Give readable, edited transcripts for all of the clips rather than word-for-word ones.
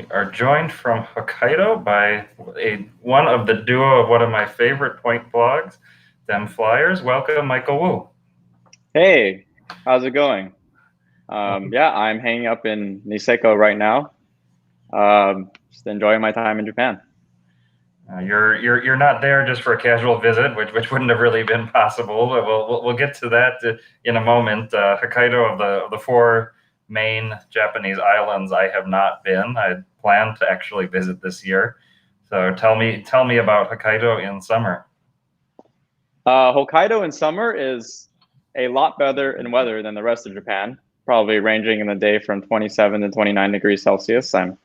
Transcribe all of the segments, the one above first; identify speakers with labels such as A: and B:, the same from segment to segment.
A: We are joined from Hokkaido by one of the duo of one of my favorite point blogs, Them Flyers. Welcome, Michael Wu.
B: Hey, how's it going? Yeah, I'm hanging up in Niseko right now. Just enjoying my time in Japan.
A: You're not there just for a casual visit, which wouldn't have really been possible. But we'll get to that in a moment. Hokkaido of the four main Japanese islands I have not been. I plan to actually visit this year. So tell me about Hokkaido in summer.
B: Hokkaido in summer is a lot better in weather than the rest of Japan, probably ranging in the day from 27 to 29 degrees Celsius. I'm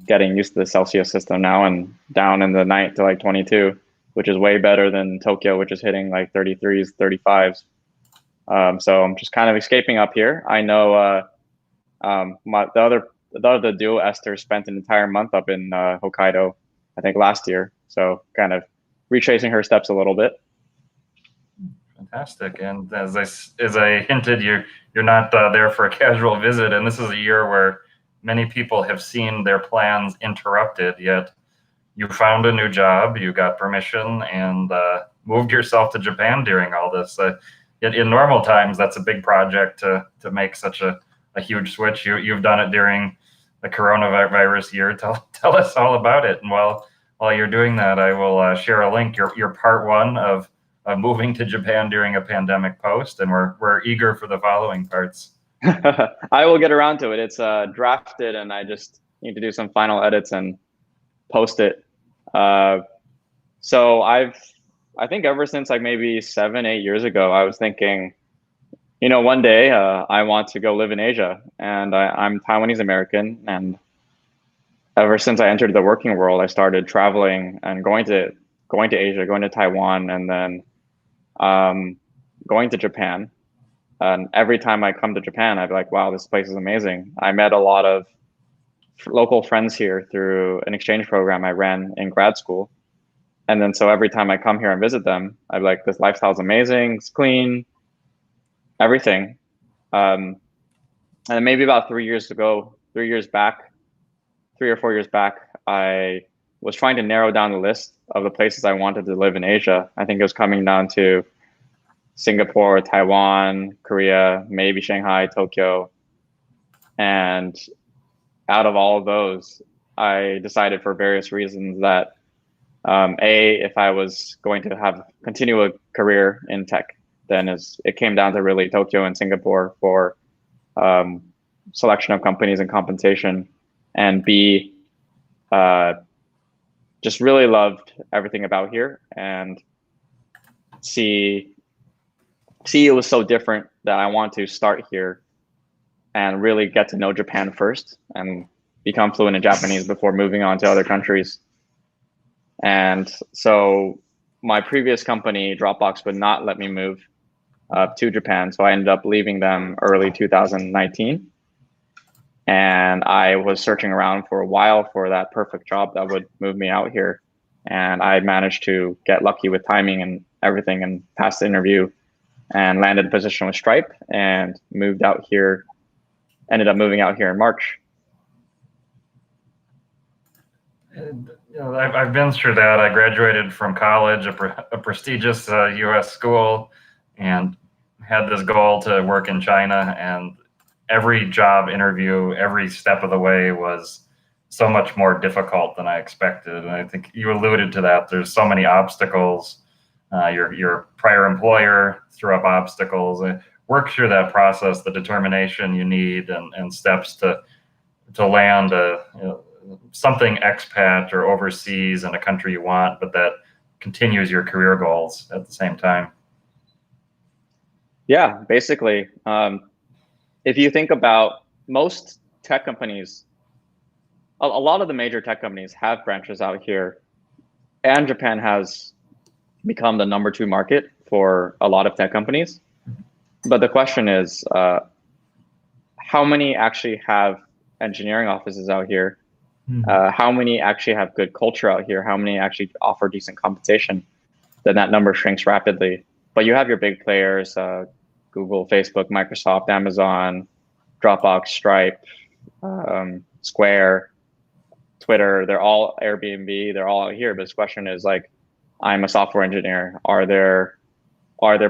B: getting used to the Celsius system now, and down in the night to like 22, which is way better than Tokyo, which is hitting like 33s, 35s. So I'm just kind of escaping up here. I know the other duo Esther spent an entire month up in Hokkaido, I think last year. So kind of retracing her steps a little bit.
A: Fantastic. And as I hinted, you're not there for a casual visit, and this is a year where many people have seen their plans interrupted. Yet you found a new job, you got permission, and moved yourself to Japan during all this. Yet in normal times, that's a big project to make such a huge switch. You've done it during the coronavirus year. Tell us all about it. And while you're doing that, I will share a link. Your part one of moving to Japan during a pandemic post, and we're eager for the following parts.
B: I will get around to it. It's drafted, and I just need to do some final edits and post it. So I think ever since like maybe 7, 8 years ago, I was thinking, one day I want to go live in Asia, and I'm Taiwanese American, and ever since I entered the working world, I started traveling and going to Asia, going to Taiwan, and then going to Japan. And every time I come to Japan, I'd be like, wow, this place is amazing. I met a lot of local friends here through an exchange program I ran in grad school. And then so every time I come here and visit them, I'm like, this lifestyle is amazing, it's clean, everything. And then maybe about 3 years ago, 3 or 4 years back, I was trying to narrow down the list of the places I wanted to live in Asia. I think it was coming down to Singapore, Taiwan, Korea, maybe Shanghai, Tokyo. And out of all of those, I decided for various reasons that if I was going to continue a career in tech, then it came down to really Tokyo and Singapore for selection of companies and compensation, and B, just really loved everything about here, and see it was so different that I want to start here and really get to know Japan first and become fluent in Japanese before moving on to other countries. And so my previous company, Dropbox, would not let me move to Japan. So I ended up leaving them early 2019. And I was searching around for a while for that perfect job that would move me out here. And I managed to get lucky with timing and everything and pass the interview and landed a position with Stripe and ended up moving out here in March.
A: I've been through that. I graduated from college, a prestigious U.S. school, and had this goal to work in China. And every job interview, every step of the way was so much more difficult than I expected. And I think you alluded to that. There's so many obstacles. Your prior employer threw up obstacles. Work through that process, the determination you need, and steps to land something expat or overseas in a country you want, but that continues your career goals at the same time.
B: Yeah, basically. If you think about most tech companies, a lot of the major tech companies have branches out here, and Japan has become the number 2 market for a lot of tech companies. But the question is, how many actually have engineering offices out here? How many actually have good culture out here? How many actually offer decent compensation? Then that number shrinks rapidly. But you have your big players, Google, Facebook, Microsoft, Amazon, Dropbox, Stripe, Square. Twitter, they're all Airbnb, they're all out here. But this question is like, I'm a software engineer. Are there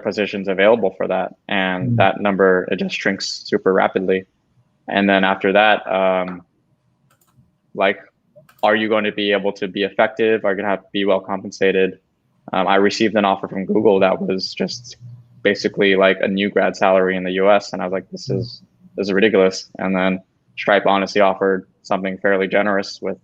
B: positions available for that? And that number, it just shrinks super rapidly. And then after that, like, are you going to be able to be effective? Are you going to have to be well compensated? I received an offer from Google that was just basically like a new grad salary in the US. And I was like, this is ridiculous. And then Stripe honestly offered something fairly generous with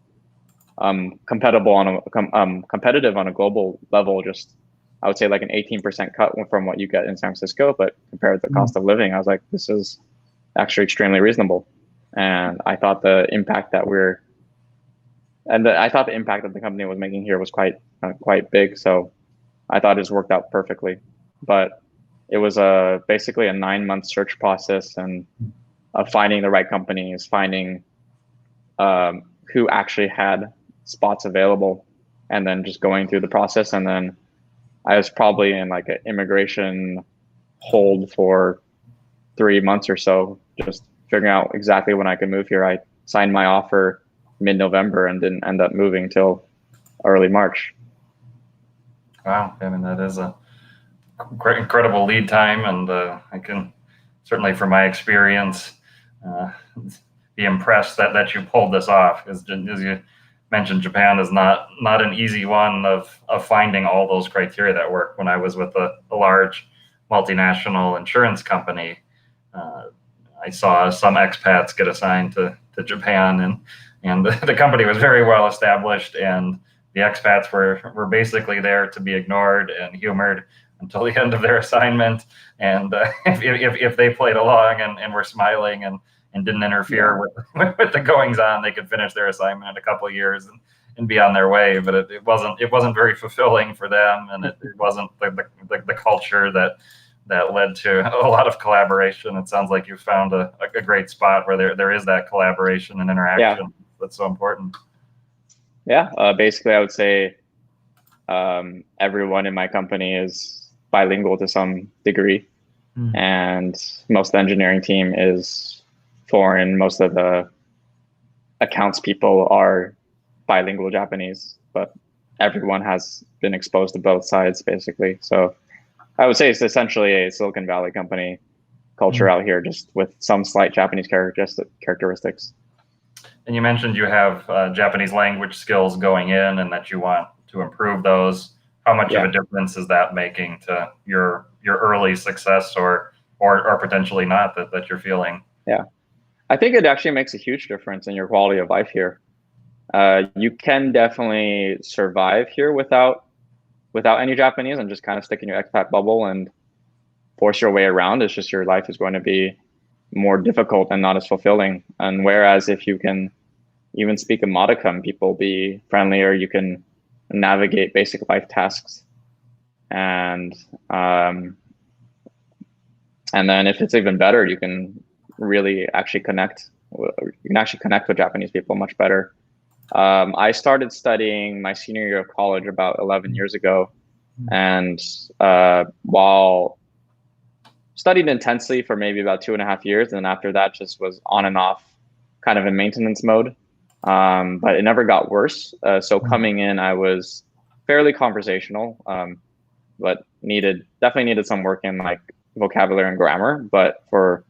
B: competitive on a global level, just I would say like an 18% cut from what you get in San Francisco, but compared to the cost of living, I was like, this is actually extremely reasonable. And I thought the impact that the impact that the company was making here was quite big. So I thought it just worked out perfectly. But it was basically a 9-month search process and finding the right companies, finding who actually had spots available, and then just going through the process. And then I was probably in like an immigration hold for 3 months or so, just figuring out exactly when I could move here. I signed my offer mid-November and didn't end up moving till early March.
A: Wow, I mean, that is a incredible lead time, and I can certainly, from my experience, be impressed that you pulled this off. As you mentioned, Japan is not an easy one of finding all those criteria that work. When I was with a large multinational insurance company, I saw some expats get assigned to Japan, and the company was very well established, and the expats were basically there to be ignored and humored until the end of their assignment. And if they played along and were smiling and didn't interfere with the goings on, they could finish their assignment in a couple of years and be on their way. But it wasn't very fulfilling for them, and it wasn't the culture that led to a lot of collaboration. It sounds like you found a great spot where there is that collaboration and interaction that's so important.
B: Yeah, basically I would say everyone in my company is bilingual to some degree, and most of the engineering team is foreign. Most of the accounts people are bilingual Japanese, but everyone has been exposed to both sides basically. So I would say it's essentially a Silicon Valley company culture out here, just with some slight Japanese characteristics.
A: And you mentioned you have Japanese language skills going in, and that you want to improve those. How much of a difference is that making to your early success, or potentially not, that you're feeling?
B: Yeah, I think it actually makes a huge difference in your quality of life here. You can definitely survive here without any Japanese and just kind of stick in your expat bubble and force your way around. It's just your life is going to be more difficult and not as fulfilling. And whereas if you can even speak a modicum, people be friendlier, you can navigate basic life tasks. And then if it's even better, you can really actually connect. You can actually connect with Japanese people much better. I started studying my senior year of college about 11 years ago. And while studied intensely for maybe about 2.5 years, and after that just was on and off kind of in maintenance mode. But it never got worse. So coming in, I was fairly conversational, but definitely needed some work in like vocabulary and grammar. But for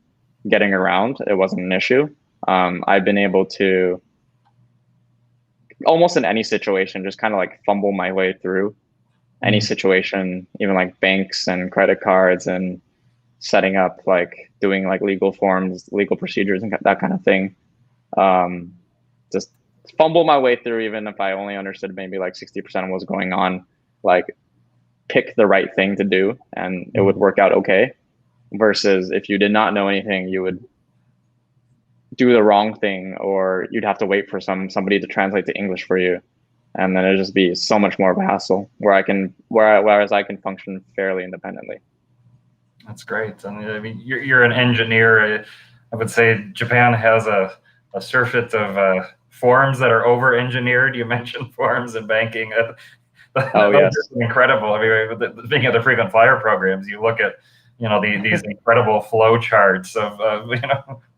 B: getting around, it wasn't an issue. I've been able to, almost in any situation, just kind of like fumble my way through any situation, even like banks and credit cards and setting up, like doing like legal forms, legal procedures and that kind of thing. Just fumble my way through, even if I only understood maybe like 60% of what's going on, like pick the right thing to do and it would work out okay. Versus if you did not know anything, you would do the wrong thing, or you'd have to wait for somebody to translate to English for you. And then it'd just be so much more of a hassle, whereas I can function fairly independently.
A: That's great. I mean, you're an engineer. I would say Japan has a surfeit of forms that are over-engineered. You mentioned forms in banking.
B: Oh, yes.
A: Incredible. I mean, speaking of the frequent flyer programs, you look at these incredible flow charts of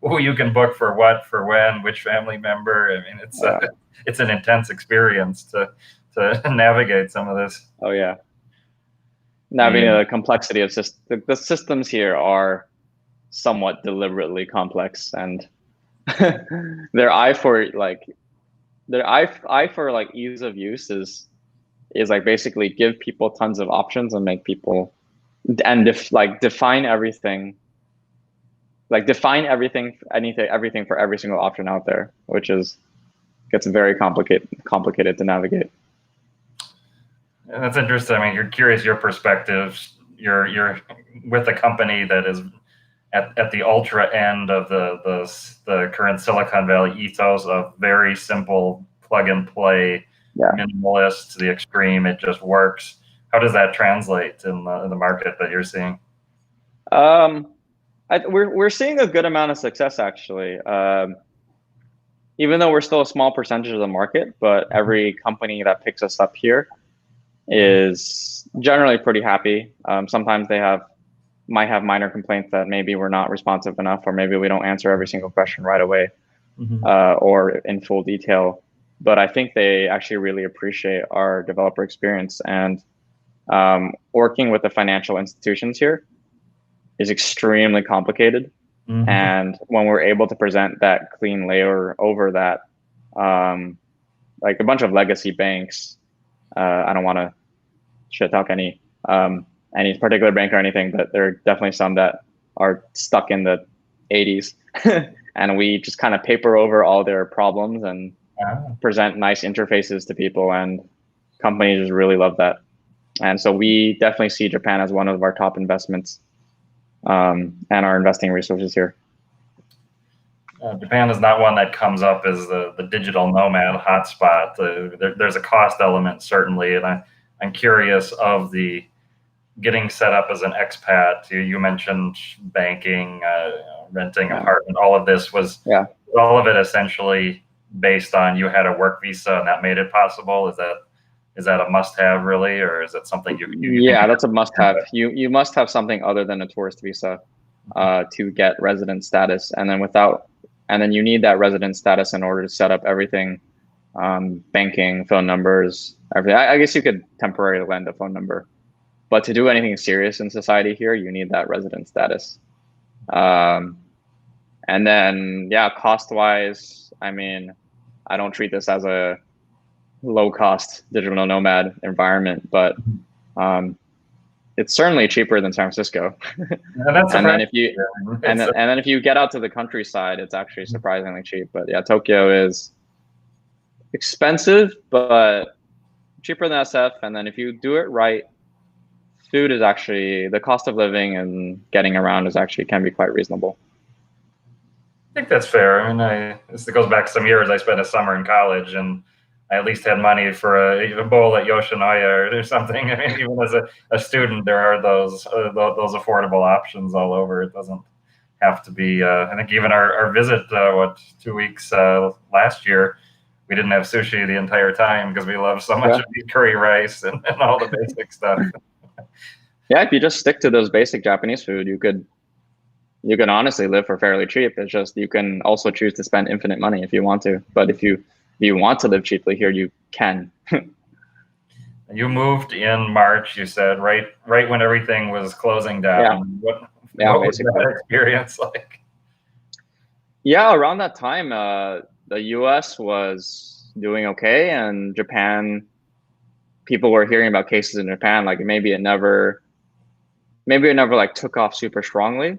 A: who you can book for what, for when, which family member. I mean,
B: Yeah.
A: it's an intense experience to navigate some of this.
B: Oh yeah. Navigating the complexity of the systems here are somewhat deliberately complex, and their eye for ease of use is like basically give people tons of options and make people and define everything, everything for every single option out there, which gets very complicated to navigate.
A: And that's interesting. I mean, you're curious your perspectives. You're with a company that is at the ultra end of the current Silicon Valley ethos of very simple plug and play, minimalist to the extreme. It just works. How does that translate in the market that you're seeing?
B: We're seeing a good amount of success actually. Even though we're still a small percentage of the market, but every company that picks us up here is generally pretty happy. Sometimes they might have minor complaints that maybe we're not responsive enough, or maybe we don't answer every single question right away, or in full detail. But I think they actually really appreciate our developer experience, and working with the financial institutions here is extremely complicated. And when we're able to present that clean layer over that, like a bunch of legacy banks, I don't want to shit talk any particular bank or anything, but there are definitely some that are stuck in the 80s and we just kind of paper over all their problems and present nice interfaces to people, and companies just really love that. And so we definitely see Japan as one of our top investments, and our investing resources here.
A: Japan is not one that comes up as the digital nomad hotspot. There's a cost element certainly, and I'm curious of the getting set up as an expat. You mentioned banking, renting apartment. All of this was all of it essentially based on you had a work visa and that made it possible. Is that a must-have really, or is it something you
B: that's a must-have. You must have something other than a tourist visa to get resident status, and then you need that resident status in order to set up everything, banking, phone numbers, everything. I guess you could temporarily lend a phone number, but to do anything serious in society here, you need that resident status. And then, cost-wise, I mean, I don't treat this as a low-cost digital nomad environment, but it's certainly cheaper than San Francisco. And then if you get out to the countryside, it's actually surprisingly cheap. But yeah, Tokyo is expensive, but cheaper than SF. And then if you do it right, food is actually, the cost of living and getting around can be quite reasonable.
A: I think that's fair. I mean, this goes back some years. I spent a summer in college, and I at least had money for a bowl at Yoshinoya or something. I mean, even as a student, there are those affordable options all over. It doesn't have to be. I think even our visit, 2 weeks last year, we didn't have sushi the entire time because we love so much of curry rice and all the basic stuff.
B: Yeah, if you just stick to those basic Japanese food, you can honestly live for fairly cheap. It's just you can also choose to spend infinite money if you want to. But if you want to live cheaply here, you can.
A: You moved in March, you said, right when everything was closing down. What was that experience like?
B: Yeah, around that time, the US was doing okay, and Japan, people were hearing about cases in Japan. Like maybe it never like took off super strongly,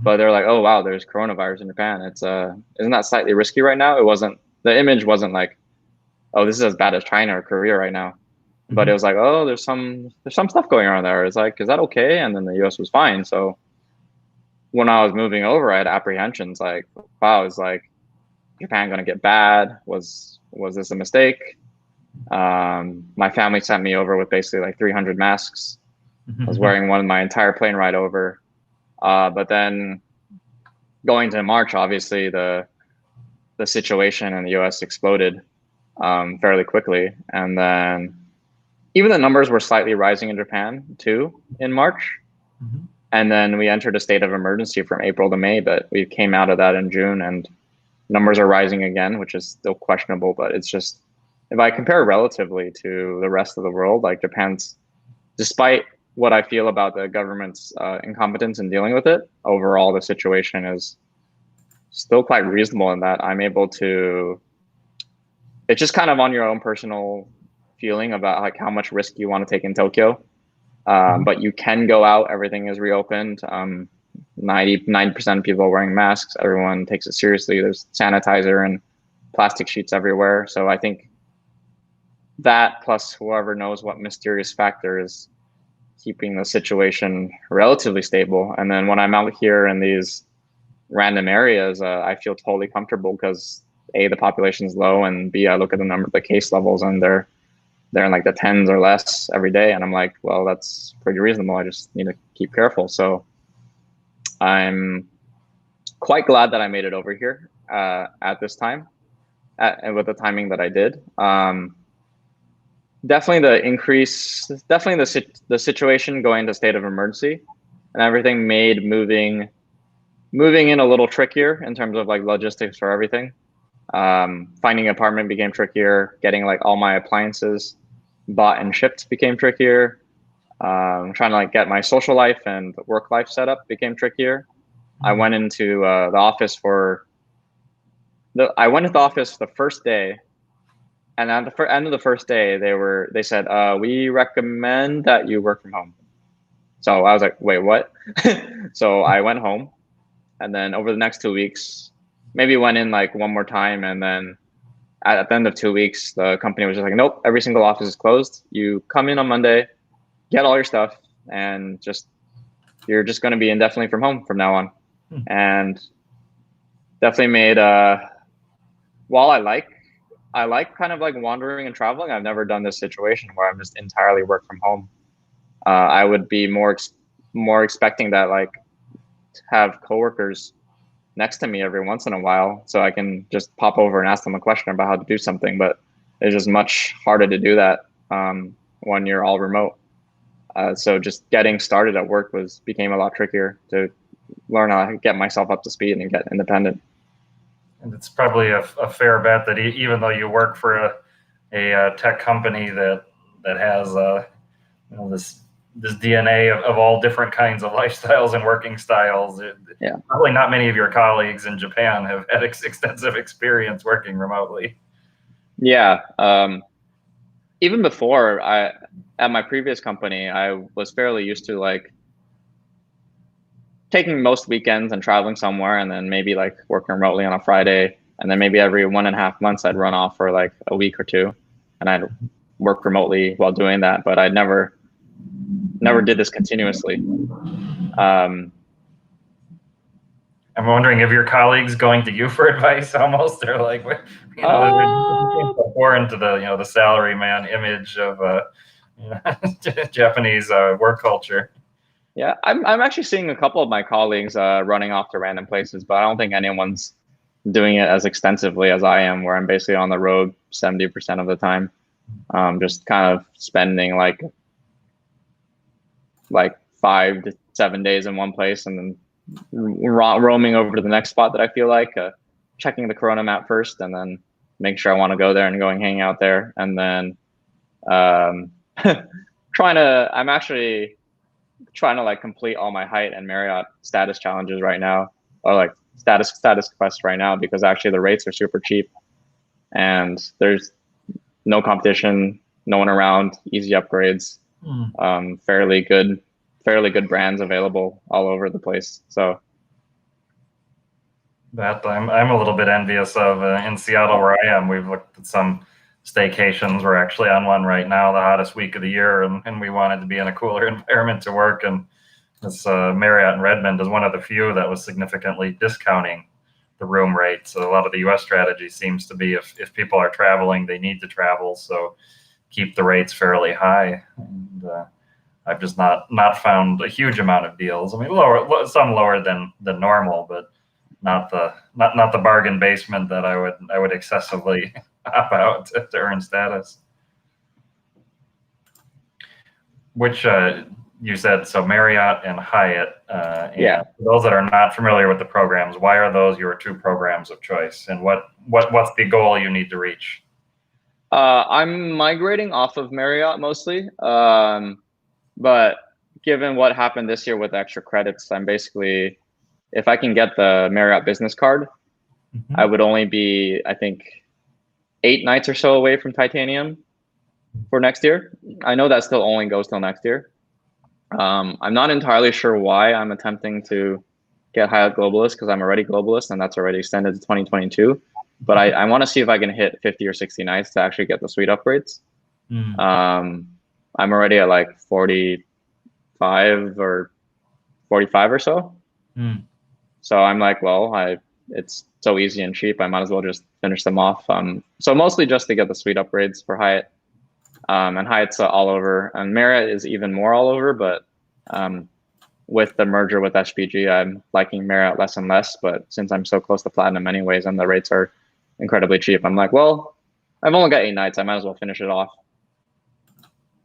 B: but they're like, oh wow, there's coronavirus in Japan. It's isn't that slightly risky right now? The image wasn't like, oh, this is as bad as China or Korea right now. But it was like, oh, there's some stuff going on there. It's like, is that okay? And then the US was fine. So when I was moving over, I had apprehensions like, wow, is like Japan gonna get bad? Was this a mistake? My family sent me over with basically like 300 masks. I was wearing one my entire plane ride over. But then going to March, obviously the situation in the US exploded fairly quickly. And then even the numbers were slightly rising in Japan too in March. And then we entered a state of emergency from April to May, but we came out of that in June, and numbers are rising again, which is still questionable. But it's just, if I compare relatively to the rest of the world, like Japan's, despite what I feel about the government's incompetence in dealing with it, overall the situation is still quite reasonable in that I'm able to, it's just kind of on your own personal feeling about like how much risk you want to take in Tokyo. But you can go out, everything is reopened. 99% of people are wearing masks. Everyone takes it seriously. There's sanitizer and plastic sheets everywhere. So I think that plus whoever knows what mysterious factor is keeping the situation relatively stable. And then when I'm out here in these random areas, I feel totally comfortable because A, the population is low, and B, I look at the number of the case levels and they're in like the tens or less every day. And I'm like, well, that's pretty reasonable. I just need to keep careful. So I'm quite glad that I made it over here at this time and with the timing that I did. Definitely the increase, definitely the situation going to state of emergency and everything made moving in a little trickier in terms of like logistics for everything. Finding an apartment became trickier. Getting like all my appliances bought and shipped became trickier. Trying to like get my social life and work life set up became trickier. I went into the office the first day, and at the end of the first day, they said, we recommend that you work from home. So I was like, wait, what? So I went home, and then over the next 2 weeks, maybe went in like one more time, and then at the end of 2 weeks, the company was just like, nope, every single office is closed. You come in on Monday, get all your stuff, and you're just going to be indefinitely from home from now on. And definitely made while I like kind of like wandering and traveling, I've never done this situation where I'm just entirely work from home. I would be more expecting that like have coworkers next to me every once in a while so I can just pop over and ask them a question about how to do something, but it's just much harder to do that when you're all remote. So just getting started at work became a lot trickier to learn how to get myself up to speed and get independent.
A: And it's probably a fair bet that even though you work for a tech company that has this DNA of all different kinds of lifestyles and working styles, probably not many of your colleagues in Japan have had extensive experience working remotely.
B: Yeah. Even before, at my previous company, I was fairly used to like taking most weekends and traveling somewhere, and then maybe like working remotely on a Friday, and then maybe every 1.5 months I'd run off for like a week or two, and I'd work remotely while doing that. But I never did this continuously.
A: I'm wondering if your colleagues going to you for advice almost. They're like, they're foreign to the salary man image of Japanese work culture.
B: Yeah, I'm actually seeing a couple of my colleagues running off to random places, but I don't think anyone's doing it as extensively as I am, where I'm basically on the road 70% of the time, just kind of spending like 5 to 7 days in one place and then roaming over to the next spot that I feel like, checking the Corona map first and then making sure I want to go there and going hang out there. And then I'm actually trying to like complete all my height and Marriott status challenges right now, or like status quests right now, because actually the rates are super cheap and there's no competition, no one around, easy upgrades, fairly good brands available all over the place. So
A: that I'm a little bit envious of. In Seattle where I am, we've looked at some staycations. We're actually on one right now, the hottest week of the year, and we wanted to be in a cooler environment to work. And this Marriott in Redmond is one of the few that was significantly discounting the room rate. So a lot of the U.S. strategy seems to be if people are traveling, they need to travel, so keep the rates fairly high. And I've just not found a huge amount of deals. I mean, some lower than normal, but not the bargain basement that I would excessively opt out to earn status. Which you said so Marriott and Hyatt.
B: Yeah.
A: And for those that are not familiar with the programs, why are those your two programs of choice, and what's the goal you need to reach?
B: I'm migrating off of Marriott mostly, but given what happened this year with extra credits, I'm basically, if I can get the Marriott business card, I would only be, I think, 8 nights or so away from Titanium for next year. I know that still only goes till next year. I'm not entirely sure why I'm attempting to get Hyatt Globalist, because I'm already Globalist and that's already extended to 2022. But I want to see if I can hit 50 or 60 nights to actually get the suite upgrades. I'm already at like 45 or 45 or so. So I'm like, well, it's so easy and cheap, I might as well just finish them off. So mostly just to get the suite upgrades for Hyatt. And Hyatt's all over, and Marriott is even more all over. But with the merger with SPG, I'm liking Marriott less and less. But since I'm so close to Platinum anyways, and the rates are incredibly cheap, I'm like, well, I've only got 8 nights. I might as well finish it off.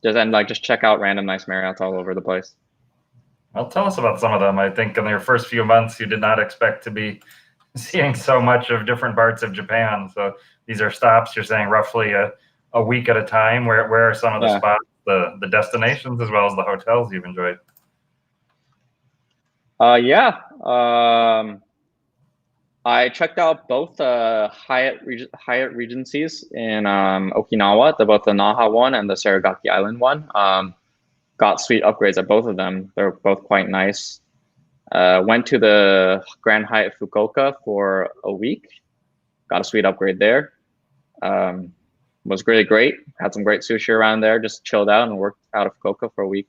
B: Just check out random nice Marriotts all over the place.
A: Well, tell us about some of them. I think in your first few months, you did not expect to be seeing so much of different parts of Japan. So these are stops, you're saying, roughly a week at a time. Where are some of the spots, the destinations, as well as the hotels you've enjoyed?
B: I checked out both Hyatt Regencies in Okinawa, both the Naha one and the Sarigaki Island one. Got suite upgrades at both of them. They're both quite nice. Went to the Grand Hyatt Fukuoka for a week. Got a suite upgrade there. Was really great. Had some great sushi around there. Just chilled out and worked out of Fukuoka for a week.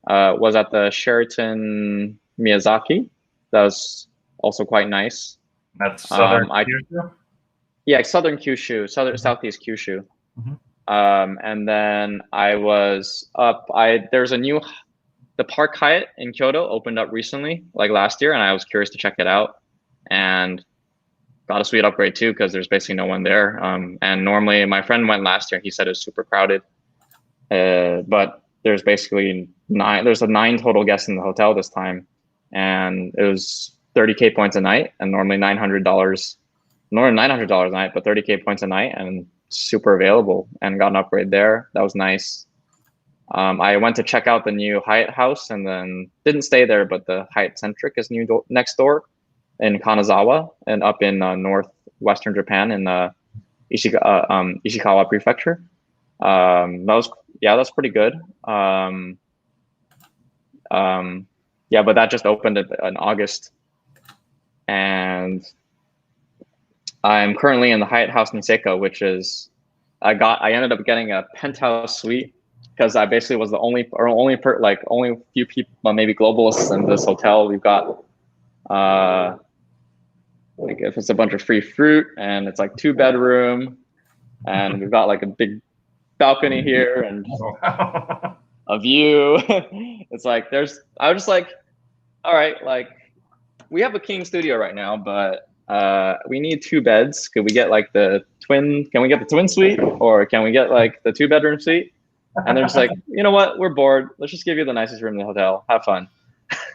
B: Was at the Sheraton Miyazaki. That was also quite nice.
A: That's southern Kyushu?
B: Yeah, southern Kyushu, southeast Kyushu. And then I was up. There's a new, the Park Hyatt in Kyoto opened up recently, like last year, and I was curious to check it out, and got a suite upgrade too, because there's basically no one there. And normally my friend went last year. He said it was super crowded, but there's basically 9. There's 9 total guests in the hotel this time, and it was 30K points a night, and normally $900, a night, but 30K points a night, and super available, and got an upgrade there. That was nice. I went to check out the new Hyatt House, and then didn't stay there, but the Hyatt Centric is next door in Kanazawa, and up in northwestern Japan in Ishikawa Prefecture. That's pretty good. But that just opened in August, and I'm currently in the Hyatt House Niseko, which is I ended up getting a penthouse suite because I basically was the only few people, well, maybe globalists in this hotel. We've got like if it's a bunch of free fruit, and it's like 2-bedroom, and we've got like a big balcony here and a view. It's like I was just like, all right, like we have a king studio right now, but we need 2 beds. Could we get like the twin? Can we get the twin suite, or can we get like the 2-bedroom suite? And they're just like, you know what? We're bored. Let's just give you the nicest room in the hotel. Have fun.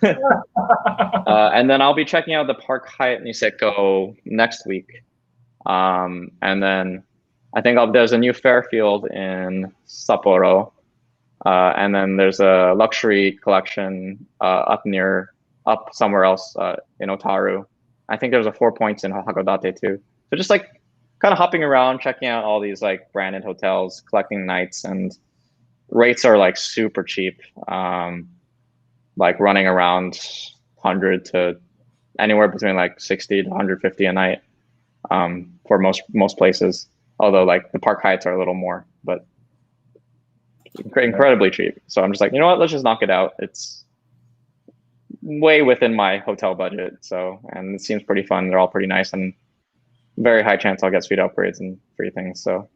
B: And then I'll be checking out the Park Hyatt Niseko next week. And then I think there's a new Fairfield in Sapporo. And then there's a luxury collection up somewhere else in Otaru. I think there's a 4 Points in Hakodate too. So just like kind of hopping around, checking out all these like branded hotels, collecting nights, and rates are like super cheap. Like running around 100 to anywhere between like 60 to 150 a night for most places. Although like the Park Hyatts are a little more, but incredibly cheap. So I'm just like, you know what? Let's just knock it out. It's way within my hotel budget. So, and it seems pretty fun. They're all pretty nice, and very high chance I'll get suite upgrades and free things. So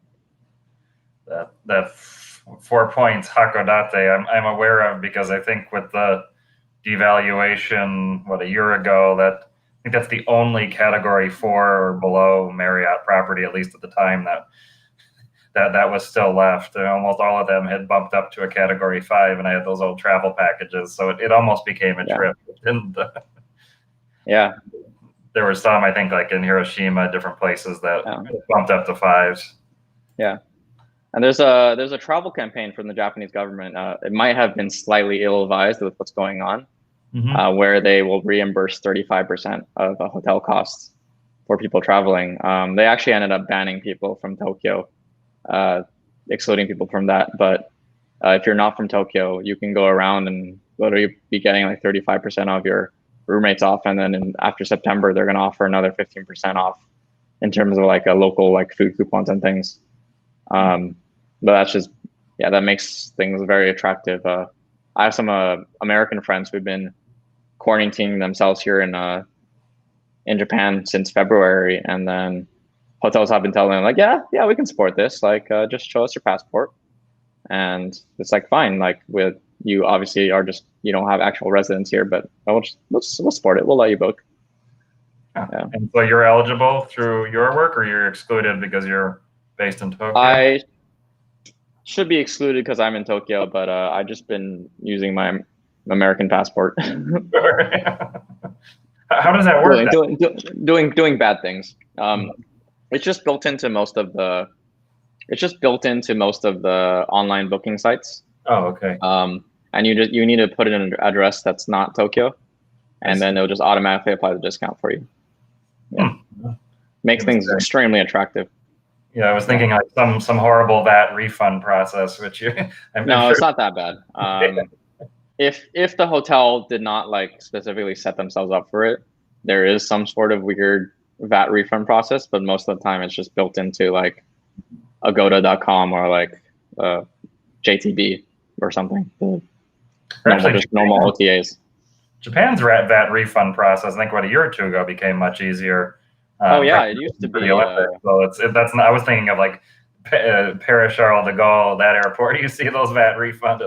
A: that 4 Points Hakodate, I'm aware of, because I think with the devaluation, a year ago, I think that's the only category 4 or below Marriott property, at least at the time, that was still left. And almost all of them had bumped up to a category 5, and I had those old travel packages, so it almost became a trip. And
B: yeah,
A: there were some, I think, like in Hiroshima, different places that bumped up to 5s.
B: Yeah. And there's a travel campaign from the Japanese government. It might have been slightly ill-advised with what's going on, where they will reimburse 35% of hotel costs for people traveling. They actually ended up banning people from Tokyo, excluding people from that. But if you're not from Tokyo, you can go around and literally be getting like 35% of your room rates off. And then after September, they're going to offer another 15% off in terms of like a local like food coupons and things. But that's just, yeah, that makes things very attractive. I have some American friends who've been quarantining themselves here in Japan since February, and then hotels have been telling them like, yeah, we can support this. Like, just show us your passport, and it's like fine. Like with you, obviously are just you don't have actual residence here, but we'll support it. We'll let you book.
A: Yeah. And so you're eligible through your work, or you're excluded because you're based in Tokyo?
B: I should be excluded because I'm in Tokyo, but I've just been using my American passport.
A: How does that work?
B: Doing bad things. It's just built into most of the. It's just built into most of the online booking sites.
A: Oh, okay.
B: And you need to put in an address that's not Tokyo, and then it'll just automatically apply the discount for you. Yeah. Makes things extremely attractive.
A: Yeah, I was thinking like some horrible VAT refund process, which
B: it's not that bad. If the hotel did not like specifically set themselves up for it, there is some sort of weird VAT refund process, but most of the time it's just built into like Agoda.com or like JTB or something. Normal OTAs.
A: Japan's VAT refund process, I think, what, a year or two ago, became much easier.
B: It used to be.
A: So that's not. I was thinking of like Paris Charles de Gaulle, that airport. You see those VAT refund?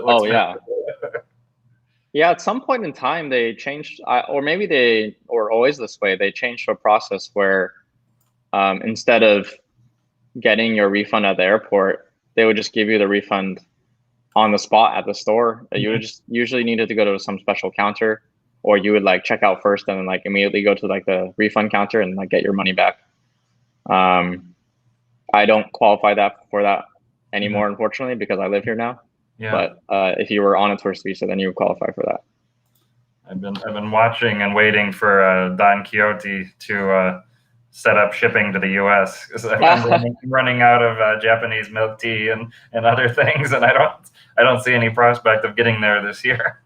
B: Yeah. At some point in time, they changed, or maybe they were always this way. They changed a process where instead of getting your refund at the airport, they would just give you the refund on the spot at the store. You would just usually needed to go to some special counter, or you would like check out first and then like immediately go to like the refund counter and like get your money back. I don't qualify for that anymore, unfortunately, because I live here now. Yeah. But if you were on a tourist visa, then you would qualify for that.
A: I've been watching and waiting for Don Quixote to set up shipping to the U.S. because I'm running out of Japanese milk tea and other things, and I don't see any prospect of getting there this year.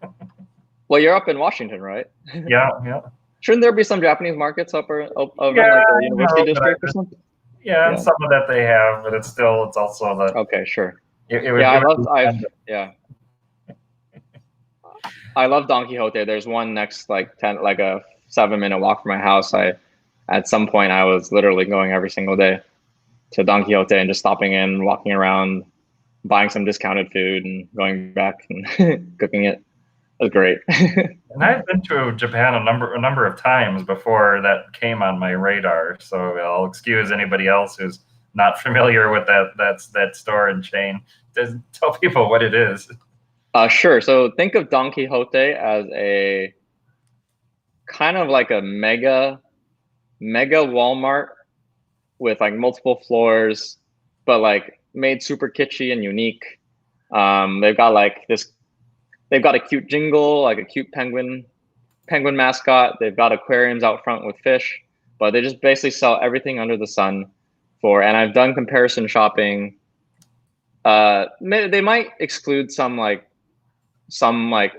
B: Well, you're up in Washington, right?
A: Yeah.
B: Shouldn't there be some Japanese markets up around like the University District or something?
A: Yeah, and some of that they have, but it's also the.
B: Okay, sure. I love Don Quixote. There's one next like a 7-minute walk from my house. At some point I was literally going every single day to Don Quixote and just stopping in, walking around, buying some discounted food and going back and cooking it. It was great.
A: And I've been to Japan a number of times before that came on my radar. So I'll excuse anybody else who's not familiar with that store and chain. Just tell people what it is.
B: Sure. So think of Don Quixote as a kind of like a mega Walmart with like multiple floors, but like made super kitschy and unique. They've got a cute jingle, like a cute penguin mascot. They've got aquariums out front with fish, but they just basically sell everything under the sun and I've done comparison shopping. They might exclude some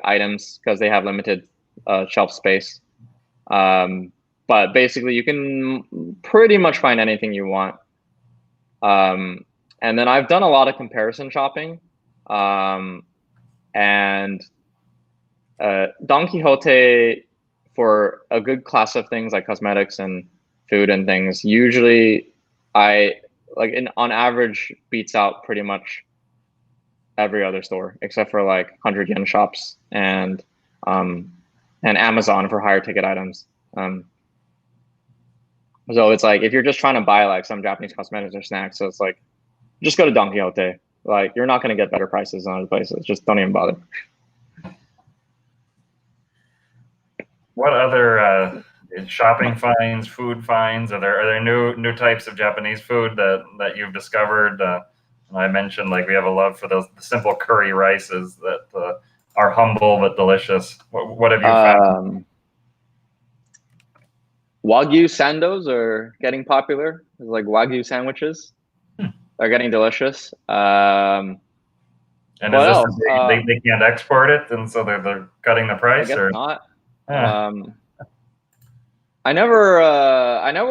B: items because they have limited shelf space. But basically you can pretty much find anything you want. And then I've done a lot of comparison shopping. And Don Quixote, for a good class of things like cosmetics and food and things, usually on average beats out pretty much every other store except for like 100 yen shops and Amazon for higher ticket items. So it's like if you're just trying to buy like some Japanese cosmetics or snacks, so it's like just go to Don Quixote. Like, you're not going to get better prices than other places. Just don't even bother.
A: What other shopping finds, food finds? Are there new types of Japanese food that you've discovered? And I mentioned like we have a love for those simple curry rices that are humble but delicious. What have you found?
B: Wagyu sandos are getting popular. It's like Wagyu sandwiches. They're getting delicious.
A: And is
B: What
A: this
B: else?
A: they can't export it, and so they're cutting the
B: I
A: price,
B: guess
A: or
B: not.
A: yeah.
B: I never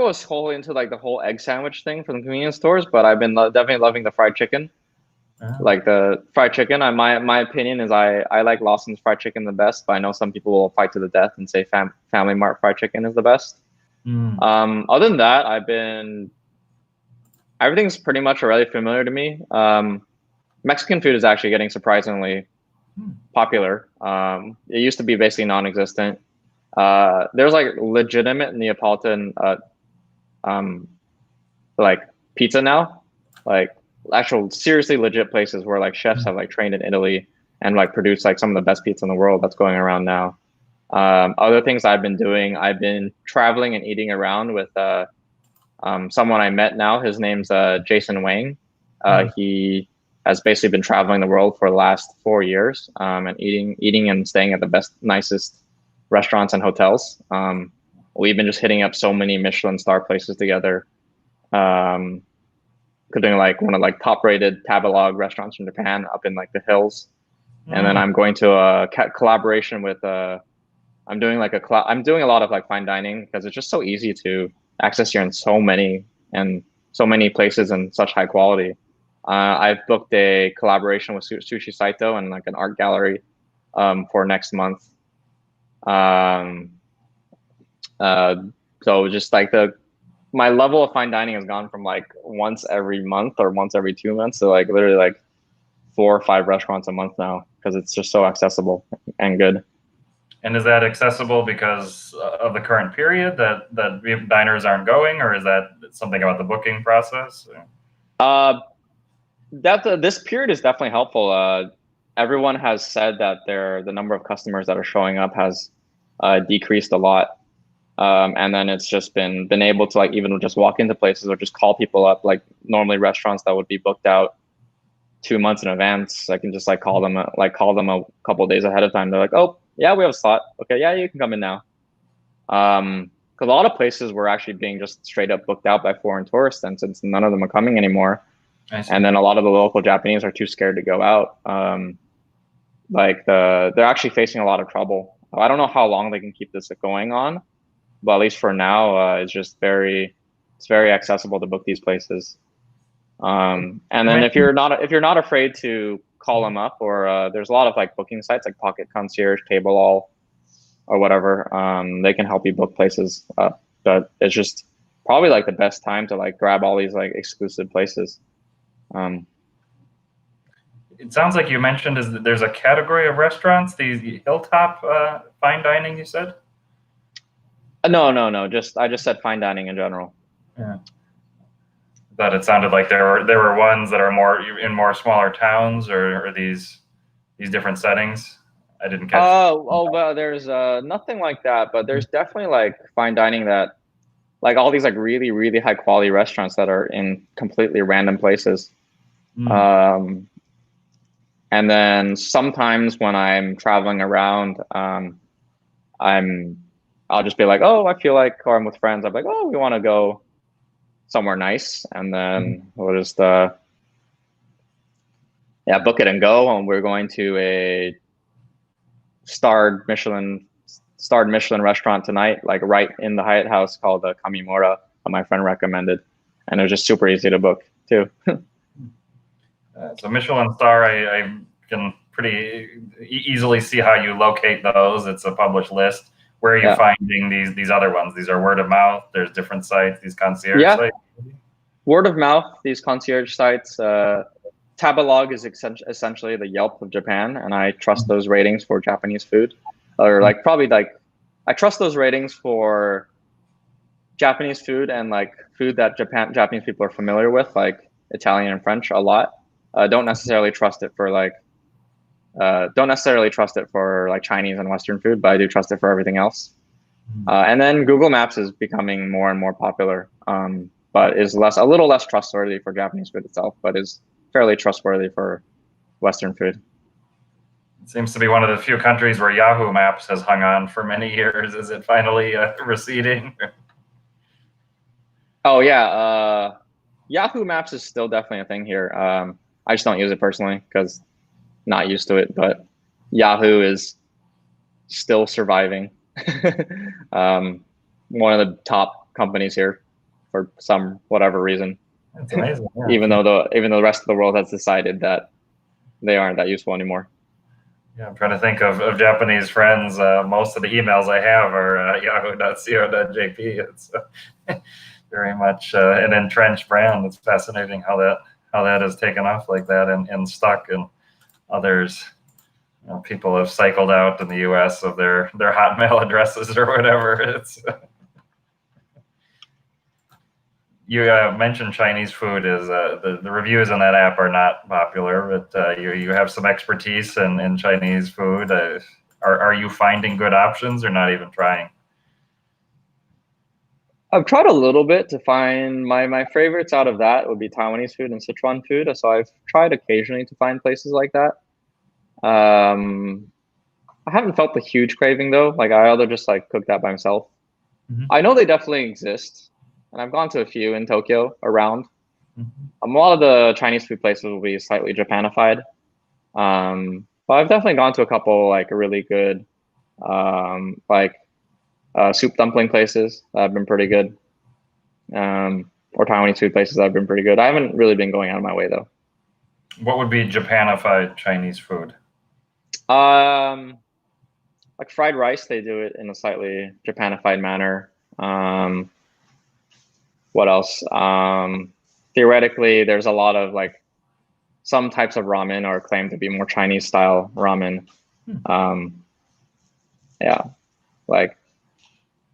B: was wholly into like the whole egg sandwich thing from the convenience stores, but I've been definitely loving the fried chicken. Like the fried chicken. My opinion is I like Lawson's fried chicken the best, but I know some people will fight to the death and say Family Mart fried chicken is the best. Other than that, everything's pretty much already familiar to me. Mexican food is actually getting surprisingly popular. It used to be basically non-existent. There's like legitimate Neapolitan like pizza now, like actual seriously legit places where like chefs have like trained in Italy and like produced like some of the best pizza in the world that's going around now. Other things I've been doing, I've been traveling and eating around with someone I met now. His name's Jason Wang. He has basically been traveling the world for the last 4 years and eating and staying at the best, nicest restaurants and hotels. We've been just hitting up so many Michelin star places together. Doing like one of like top rated Tabelog restaurants from Japan up in like the hills. And then I'm going to a collaboration with I'm doing a lot of like fine dining because it's just so easy to access here in so many places and such high quality. I've booked a collaboration with Sushi Saito and like an art gallery for next month. So just like my level of fine dining has gone from like once every month or once every 2 months to like literally like 4 or 5 restaurants a month now because it's just so accessible and good.
A: And is that accessible because of the current period that diners aren't going, or is that something about the booking process?
B: This period is definitely helpful. Everyone has said that the number of customers that are showing up has decreased a lot. And then it's just been able to like even just walk into places or just call people up, like normally restaurants that would be booked out 2 months in advance. I can just like call them a couple of days ahead of time. They're like, oh yeah, we have a slot. Okay, yeah, you can come in now. Because a lot of places were actually being just straight up booked out by foreign tourists, and since none of them are coming anymore, and then a lot of the local Japanese are too scared to go out. They're actually facing a lot of trouble. I don't know how long they can keep this going on, but at least for now, it's very accessible to book these places. And then if you're not afraid to call them up, or there's a lot of like booking sites like Pocket Concierge, Table All, or whatever. They can help you book places. But it's just probably like the best time to like grab all these like exclusive places.
A: It sounds like you mentioned there's a category of restaurants, these hilltop fine dining. You said?
B: No. I just said fine dining in general.
A: Yeah. But it sounded like there were ones that are more smaller towns, or these different settings. I didn't catch.
B: Well, there's nothing like that, but there's definitely like fine dining that, like all these like really really high quality restaurants that are in completely random places. And then sometimes when I'm traveling around, I'll just be like, oh, I feel like, or I'm with friends, I'm like, oh, we want to go somewhere nice, and then we'll just book it and go. And we're going to a starred Michelin restaurant tonight, like right in the Hyatt House, called the Kamimura, that my friend recommended, and it was just super easy to book too.
A: So Michelin star, I can pretty easily see how you locate those. It's a published list. Where are you finding these other ones? These are word of mouth. There's different sites. These concierge sites.
B: Word of mouth. These concierge sites. Tabelog is essentially the Yelp of Japan, and I trust those ratings for Japanese food, or like probably like I trust those ratings for Japanese food and like food that Japanese people are familiar with, like Italian and French a lot. Don't necessarily trust it for like Chinese and Western food, but I do trust it for everything else. And then Google Maps is becoming more and more popular, but is a little less trustworthy for Japanese food itself, but is fairly trustworthy for Western food.
A: It seems to be one of the few countries where Yahoo Maps has hung on for many years. Is it finally receding?
B: Oh yeah, Yahoo Maps is still definitely a thing here. I just don't use it personally because not used to it, but Yahoo is still surviving. One of the top companies here for some whatever reason.
A: It's amazing. Yeah.
B: Even though the rest of the world has decided that they aren't that useful anymore.
A: Yeah, I'm trying to think of Japanese friends. Most of the emails I have are yahoo.co.jp. It's very much an entrenched brand. It's fascinating how that has taken off like that and stuck, and others. People have cycled out in the U.S. of their Hotmail addresses or whatever. It's you mentioned Chinese food is the reviews in that app are not popular, but you have some expertise in Chinese food. Are you finding good options or not even trying?
B: I've tried a little bit to find my favorites out of that would be Taiwanese food and Sichuan food. So I've tried occasionally to find places like that. I haven't felt the huge craving though. Like I either just like cook that by myself. I know they definitely exist, and I've gone to a few in Tokyo around. A lot of the Chinese food places will be slightly Japanified, but I've definitely gone to a couple like really good, soup dumpling places that have been pretty good, or Taiwanese food places that have been pretty good. I haven't really been going out of my way though.
A: What would be Japanified Chinese food?
B: Like fried rice, they do it in a slightly Japanified manner. What else? Theoretically, there's a lot of like some types of ramen are claimed to be more Chinese style ramen. Yeah, like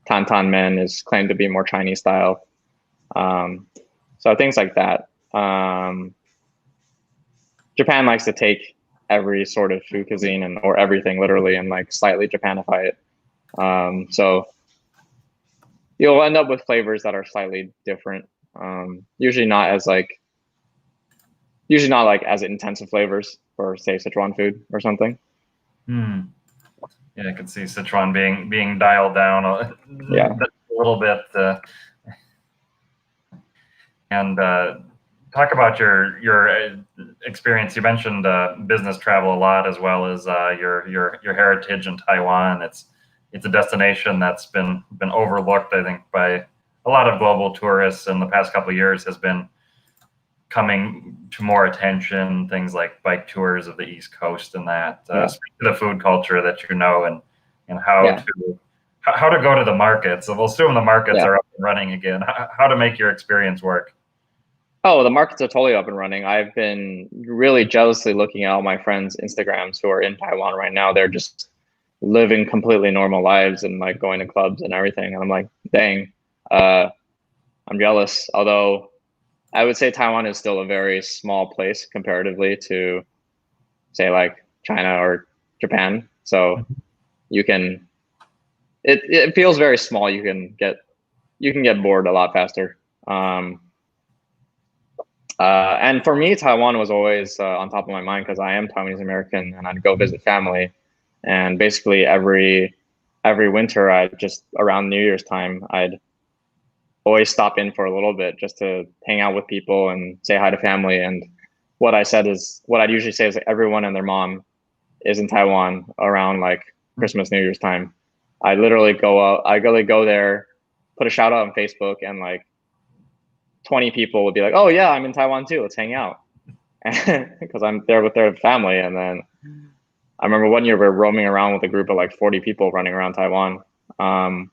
B: Tantan Men is claimed to be more Chinese style. So things like that. Japan likes to take every sort of food cuisine or everything literally and like slightly Japanify it. So you'll end up with flavors that are slightly different. Usually not as intensive flavors for say Sichuan food or something.
A: Yeah, I could see Sichuan being dialed down a little bit. And talk about your experience. You mentioned business travel a lot, as well as your heritage in Taiwan. It's a destination that's been overlooked, I think, by a lot of global tourists in the past couple of years. Has been coming to more attention. Things like bike tours of the East Coast and that. Speak to the food culture that you know and how to go to the markets. So we'll assume the markets are up and running again. How to make your experience work.
B: Oh, the markets are totally up and running. I've been really jealously looking at all my friends' Instagrams who are in Taiwan right now. They're just living completely normal lives and like going to clubs and everything. And I'm like, dang, I'm jealous. Although I would say Taiwan is still a very small place comparatively to say like China or Japan. So it feels very small. You can get bored a lot faster. And for me, Taiwan was always on top of my mind because I am Taiwanese American and I'd go visit family. And basically every winter, around New Year's time, I'd always stop in for a little bit just to hang out with people and say hi to family. And what I'd usually say is like everyone and their mom is in Taiwan around like Christmas, New Year's time. I literally go there, put a shout out on Facebook, and like 20 people would be like, "Oh yeah, I'm in Taiwan too. Let's hang out," because I'm there with their family. And then I remember one year we were roaming around with a group of like 40 people running around Taiwan. I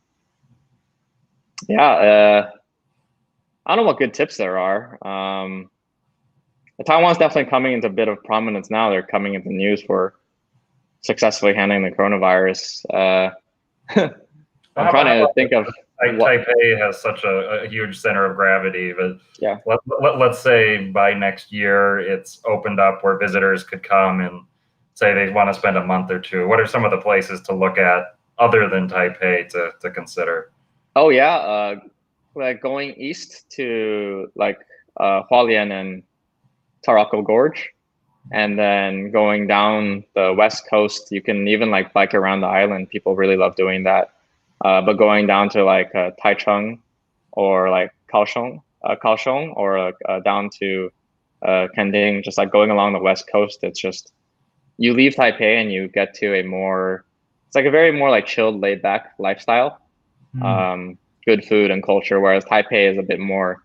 B: don't know what good tips there are. Taiwan's definitely coming into a bit of prominence now. They're coming into the news for successfully handling the coronavirus. I'm trying to think of.
A: Taipei has such a huge center of gravity, but
B: Yeah.
A: let's say by next year it's opened up where visitors could come and say they want to spend a month or two. What are some of the places to look at other than Taipei to consider?
B: Oh yeah, like going east to like Hualien and Taroko Gorge, and then going down the west coast, you can even like bike around the island. People really love doing that. But going down to like Taichung or like Kaohsiung, or down to Kending, just like going along the west coast, it's just you leave Taipei and you get to a more, it's like a very more like chilled, laid back lifestyle. Good food and culture, whereas Taipei is a bit more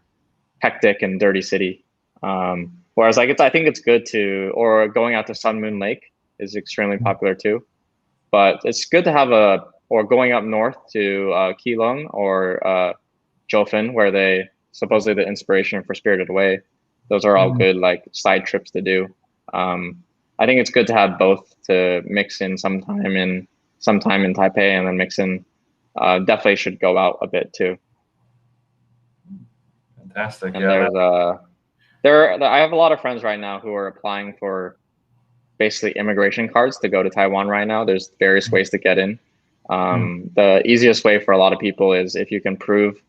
B: hectic and dirty city. Whereas like I think it's good to, or going out to Sun Moon Lake is extremely popular too. But it's good to have or going up north to Keelung or Jiufen, where they supposedly the inspiration for Spirited Away. Those are all good like side trips to do. I think it's good to have both, to mix in some time in Taipei and then mix in. Definitely should go out a bit too.
A: Fantastic.
B: And there's I have a lot of friends right now who are applying for basically immigration cards to go to Taiwan right now. There's various ways to get in. The easiest way for a lot of people is if you can prove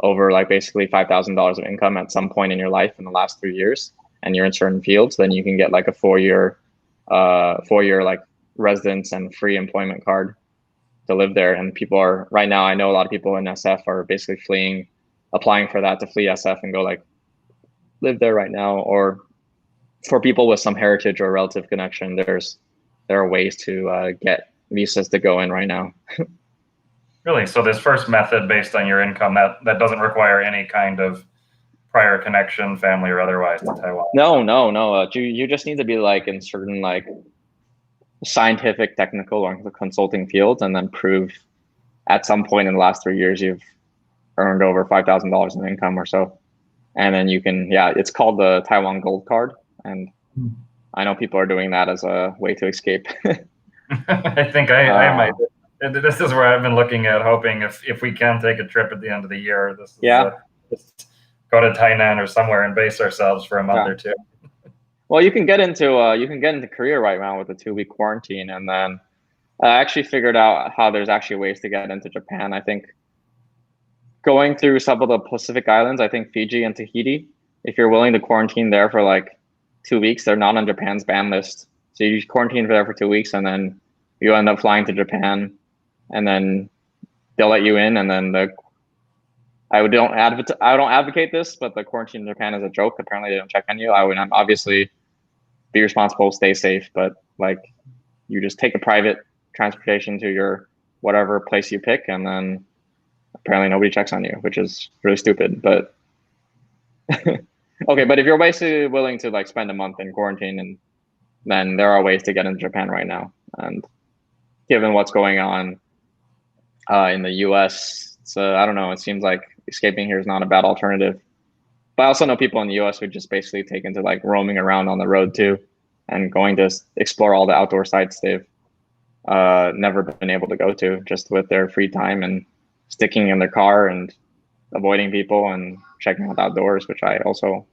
B: over like basically $5,000 of income at some point in your life in the last 3 years, and you're in certain fields, then you can get like a 4-year like residence and free employment card to live there. And people are right now, I know a lot of people in SF are basically applying for that to flee SF and go like live there right now. Or for people with some heritage or relative connection, there are ways to get visas to go in right now.
A: Really? So this first method based on your income, that doesn't require any kind of prior connection, family or otherwise, to Taiwan?
B: No. You just need to be like in certain like scientific, technical, or consulting fields, and then prove at some point in the last 3 years you've earned over $5,000 in income or so. And then you can, it's called the Taiwan Gold Card. And I know people are doing that as a way to escape.
A: I think I might. This is where I've been looking at, hoping if we can take a trip at the end of the year, just go to Tainan or somewhere and base ourselves for a month or two.
B: Well, you can get into Korea right now with a 2-week quarantine, and then I actually figured out how there's actually ways to get into Japan. I think going through some of the Pacific Islands, I think Fiji and Tahiti, if you're willing to quarantine there for like 2 weeks, they're not on Japan's ban list. So you quarantine there for 2 weeks, and then you end up flying to Japan, and then they'll let you in. And then I don't advocate this, but the quarantine in Japan is a joke. Apparently they don't check on you. I would obviously be responsible, stay safe, but like you just take a private transportation to your whatever place you pick, and then apparently nobody checks on you, which is really stupid. But okay, but if you're basically willing to like spend a month in quarantine, and then there are ways to get into Japan right now. And given what's going on in the US, so I don't know, it seems like escaping here is not a bad alternative. But I also know people in the US who just basically take into like roaming around on the road too, and going to explore all the outdoor sites they've never been able to go to, just with their free time, and sticking in their car and avoiding people and checking out the outdoors, which I also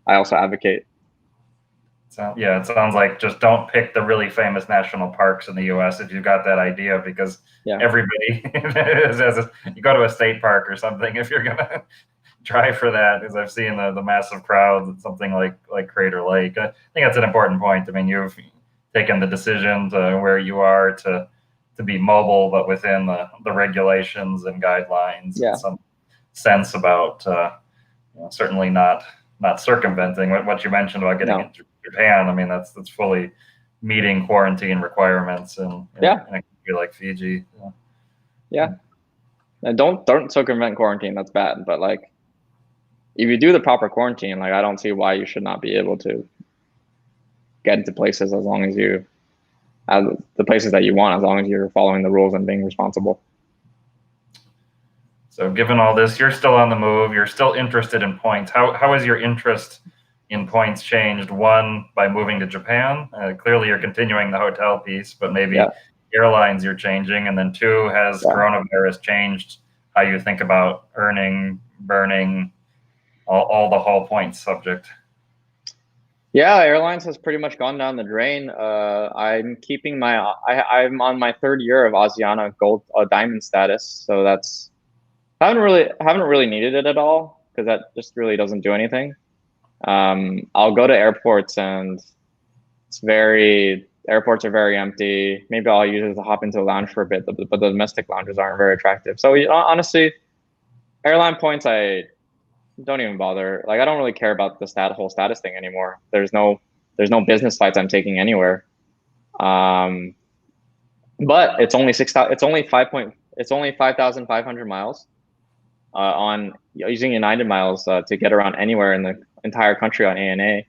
B: advocate.
A: So yeah, it sounds like just don't pick the really famous national parks in the U.S. if you've got that idea, because everybody you go to a state park or something if you're gonna try for that, because I've seen the massive crowds at something like Crater Lake. I think that's an important point. I mean, you've taken the decision to where you are to be mobile, but within the regulations and guidelines, and some sense about certainly not circumventing what you mentioned about getting into Japan. I mean, that's fully meeting quarantine requirements in a country like Fiji.
B: And don't circumvent quarantine. That's bad. But like, if you do the proper quarantine, like I don't see why you should not be able to get into places as long as the places that you want, as long as you're following the rules and being responsible.
A: So given all this, you're still on the move. You're still interested in points. How has your interest in points changed? One, by moving to Japan. Clearly, you're continuing the hotel piece, but maybe airlines you're changing. And then two, has coronavirus changed how you think about earning, burning, all the whole points subject.
B: Yeah, airlines has pretty much gone down the drain. I'm keeping I'm on my third year of Asiana Gold Diamond status, so that's haven't really needed it at all because that just really doesn't do anything. I'll go to airports and airports are very empty. Maybe I'll use it to hop into the lounge for a bit, but the domestic lounges aren't very attractive. So honestly, airline points, I don't even bother. Like, I don't really care about the whole status thing anymore. There's no business flights I'm taking anywhere. But it's only 5,500 miles on using United Miles to get around anywhere in the entire country on ANA.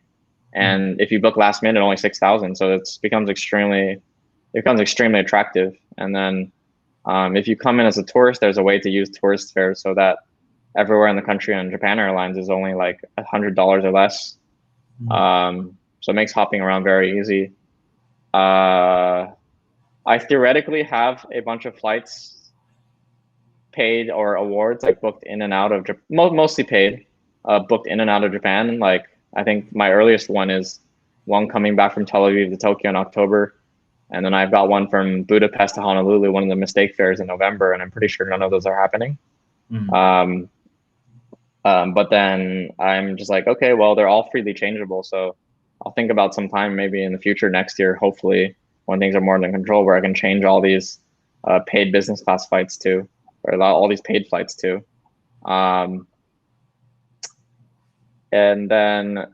B: And if you book last minute, only 6,000. So it becomes extremely attractive. And then if you come in as a tourist, there's a way to use tourist fares so that everywhere in the country on Japan Airlines is only like $100 or less. So it makes hopping around very easy. I theoretically have a bunch of flights paid or awards, like booked in and out of mostly paid, booked in and out of Japan. Like, I think my earliest one is one coming back from Tel Aviv to Tokyo in October. And then I've got one from Budapest to Honolulu, one of the mistake fairs in November. And I'm pretty sure none of those are happening. But then I'm just like, okay, well, they're all freely changeable. So I'll think about some time maybe in the future next year, hopefully, when things are more under control, where I can change all these paid business class flights to, or allow all these paid flights to. And then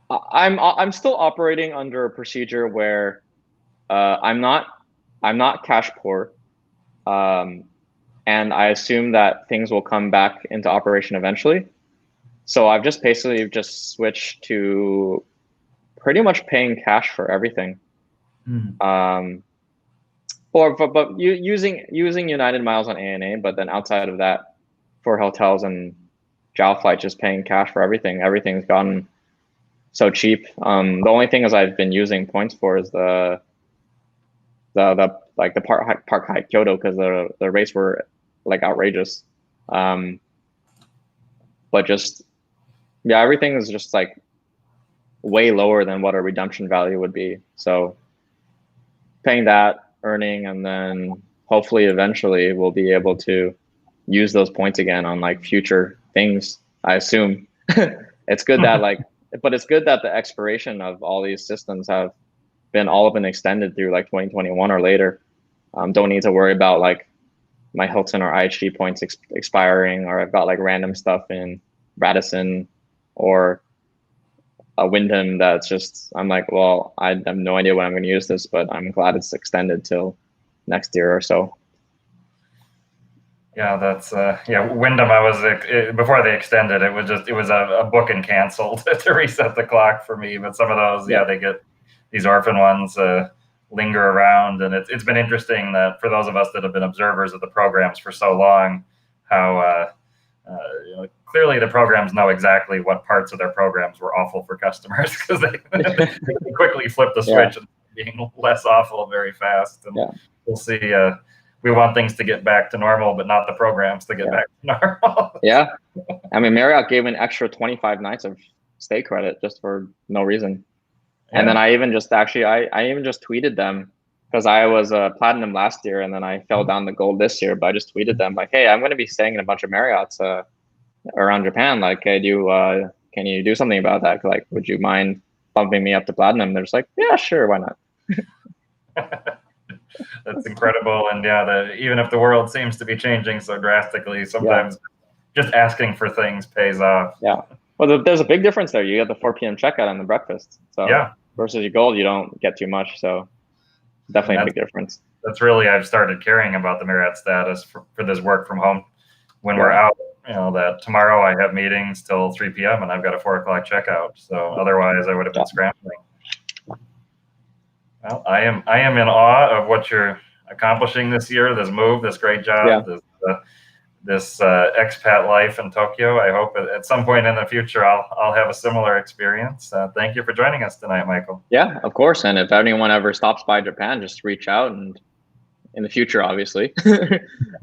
B: I'm still operating under a procedure where I'm not cash poor, and I assume that things will come back into operation eventually. So I've just basically switched to pretty much paying cash for everything. But using United Miles on ANA, but then outside of that, for hotels and JAL flights, just paying cash for everything. Everything's gotten so cheap. The only thing is I've been using points for is the Park Hyatt Kyoto, because the rates were like outrageous. But just, yeah, everything is just like way lower than what a redemption value would be. So paying that, earning, and then hopefully eventually we'll be able to use those points again on like future things, I assume. It's good that but it's good that the expiration of all these systems have been extended through like 2021 or later. Don't need to worry about like my Hilton or IHG points expiring, or I've got like random stuff in Radisson or a Wyndham that's just, I'm like, well, I have no idea when I'm going to use this, but I'm glad it's extended till next year or so.
A: Yeah, that's Wyndham. Before they extended, it was a book and canceled to reset the clock for me. But some of those, they get these orphan ones linger around, and it's been interesting that for those of us that have been observers of the programs for so long, how clearly the programs know exactly what parts of their programs were awful for customers, because they quickly flip the switch and being less awful very fast. And we'll see. We want things to get back to normal, but not the programs to get back to normal.
B: Yeah. I mean, Marriott gave an extra 25 nights of stay credit just for no reason. Yeah. And then I even just tweeted them, because I was platinum last year and then I fell down to gold this year, but I just tweeted them like, hey, I'm going to be staying in a bunch of Marriotts around Japan. Like, can you do something about that? Like, would you mind bumping me up to platinum? They're just like, yeah, sure. Why not?
A: That's incredible. And even if the world seems to be changing so drastically, sometimes just asking for things pays off. Yeah.
B: Well, there's a big difference there. You get the 4 p.m. checkout on the breakfast. So versus your gold, you don't get too much. So definitely a big difference.
A: That's really, I've started caring about the Marriott status for this work from home. When we're out, that tomorrow I have meetings till 3 p.m. and I've got a 4 o'clock checkout. So otherwise I would have been scrambling. Well, I am in awe of what you're accomplishing this year, this move, this great job, this expat life in Tokyo. I hope at some point in the future I'll have a similar experience. Thank you for joining us tonight, Michael.
B: Yeah, of course. And if anyone ever stops by Japan, just reach out and in the future, obviously,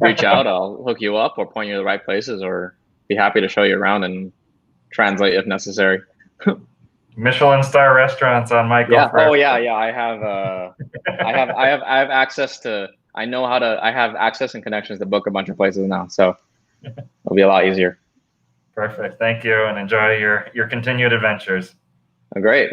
B: reach out. I'll hook you up or point you to the right places, or be happy to show you around and translate if necessary.
A: Michelin star restaurants on Michael.
B: Yeah.
A: Forever.
B: Oh yeah, yeah. I have access to. I know how to. I have access and connections to book a bunch of places now, so it'll be a lot easier.
A: Perfect. Thank you, and enjoy your continued adventures.
B: Great.